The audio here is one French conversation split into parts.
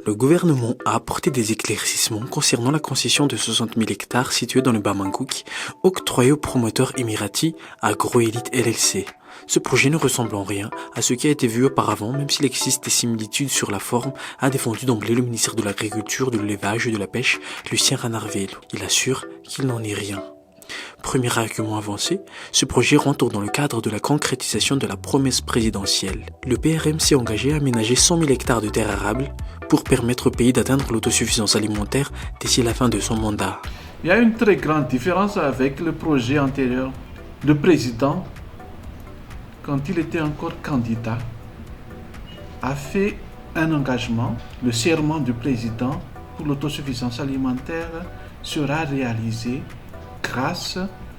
Le gouvernement a apporté des éclaircissements concernant la concession de 60 000 hectares situés dans le Bamangouki, octroyé au promoteur émirati AgroElite LLC. Ce projet ne ressemble en rien à ce qui a été vu auparavant, même s'il existe des similitudes sur la forme, a défendu d'emblée le ministre de l'Agriculture, de l'Élevage et de la Pêche, Lucien Ranarvelo. Il assure qu'il n'en est rien. Premier argument avancé, ce projet rentre dans le cadre de la concrétisation de la promesse présidentielle. Le PRM s'est engagé à aménager 100 000 hectares de terres arables pour permettre au pays d'atteindre l'autosuffisance alimentaire d'ici la fin de son mandat. Il y a une très grande différence avec le projet antérieur. Le président, quand il était encore candidat, a fait un engagement, le serment du président pour l'autosuffisance alimentaire sera réalisé grâce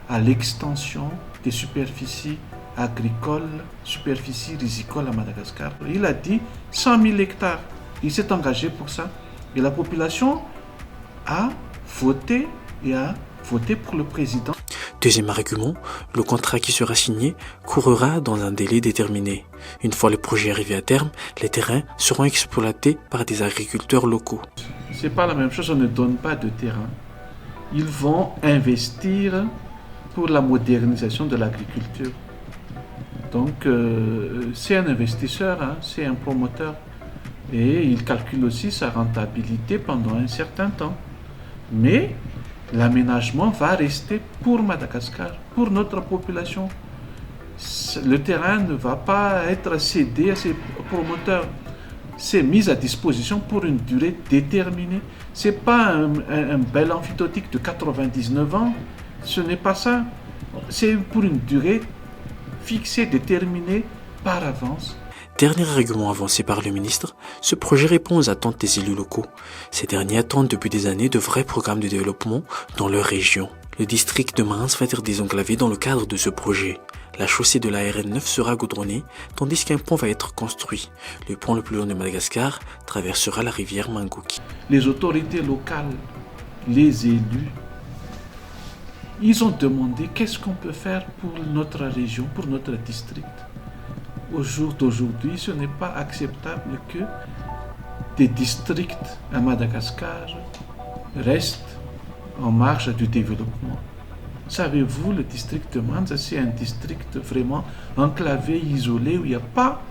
à l'extension des superficies agricoles, superficies rizicoles à Madagascar. Il a dit 100 000 hectares. Il s'est engagé pour ça. Et la population a voté pour le président. Deuxième argument, le contrat qui sera signé courra dans un délai déterminé. Une fois le projet arrivé à terme, les terrains seront exploités par des agriculteurs locaux. C'est pas la même chose, on ne donne pas de terrain. Ils vont investir pour la modernisation de l'agriculture. Donc, c'est un investisseur, c'est un promoteur. Et il calcule aussi sa rentabilité pendant un certain temps. Mais l'aménagement va rester pour Madagascar, pour notre population. Le terrain ne va pas être cédé à ces promoteurs. C'est mis à disposition pour une durée déterminée. Ce n'est pas un bel amphithéotique de 99 ans. Ce n'est pas ça. C'est pour une durée fixée, déterminée par avance. Dernier argument avancé par le ministre, ce projet répond aux attentes des élus locaux. Ces derniers attendent depuis des années de vrais programmes de développement dans leur région. Le district de Mans va être désenclavé dans le cadre de ce projet. La chaussée de la RN9 sera goudronnée, tandis qu'un pont va être construit. Le pont le plus long de Madagascar traversera la rivière Mangouki. Les autorités locales, les élus, ils ont demandé qu'est-ce qu'on peut faire pour notre région, pour notre district. Au jour d'aujourd'hui, ce n'est pas acceptable que des districts à Madagascar restent en marge du développement. Savez-vous, le district de Mans, c'est un district vraiment enclavé, isolé, où il n'y a pas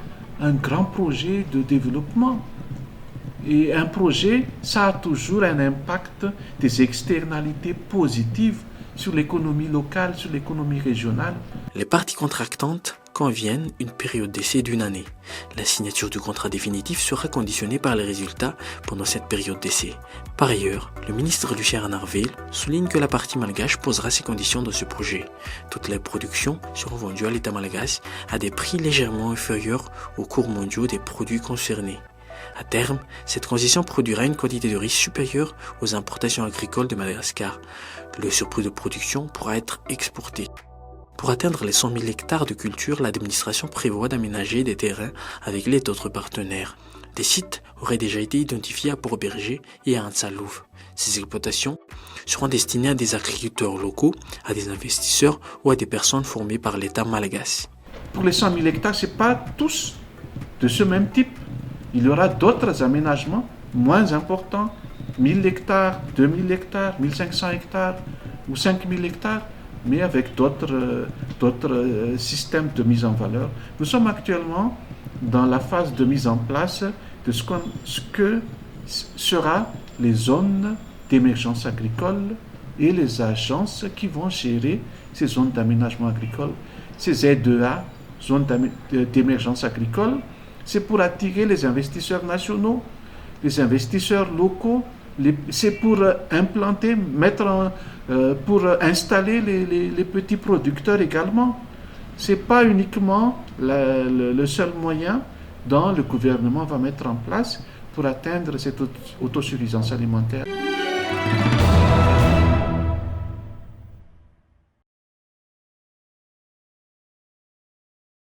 un grand projet de développement. Et un projet, ça a toujours un impact, des externalités positives sur l'économie locale, sur l'économie régionale. Les parties contractantes conviennent une période d'essai d'une année. La signature du contrat définitif sera conditionnée par les résultats pendant cette période d'essai. Par ailleurs, le ministre Lucien Ranarvelo souligne que la partie malgache posera ses conditions dans ce projet. Toutes les productions seront vendues à l'État malgache à des prix légèrement inférieurs aux cours mondiaux des produits concernés. À terme, cette condition produira une quantité de riz supérieure aux importations agricoles de Madagascar. Le surplus de production pourra être exporté. Pour atteindre les 100 000 hectares de culture, l'administration prévoit d'aménager des terrains avec l'aide d'autres partenaires. Des sites auraient déjà été identifiés à Port-Berger et à Antsalouf. Ces exploitations seront destinées à des agriculteurs locaux, à des investisseurs ou à des personnes formées par l'État malagasy. Pour les 100 000 hectares, ce n'est pas tous de ce même type. Il y aura d'autres aménagements moins importants, 1000 hectares, 2000 hectares, 1500 hectares ou 5000 hectares, mais avec d'autres systèmes de mise en valeur. Nous sommes actuellement dans la phase de mise en place de ce que sera les zones d'émergence agricole et les agences qui vont gérer ces zones d'aménagement agricole. Ces ZEA, zones d'émergence agricole, c'est pour attirer les investisseurs nationaux, les investisseurs locaux, c'est pour implanter, pour installer les petits producteurs également. Ce n'est pas uniquement le seul moyen dont le gouvernement va mettre en place pour atteindre cette autosuffisance alimentaire.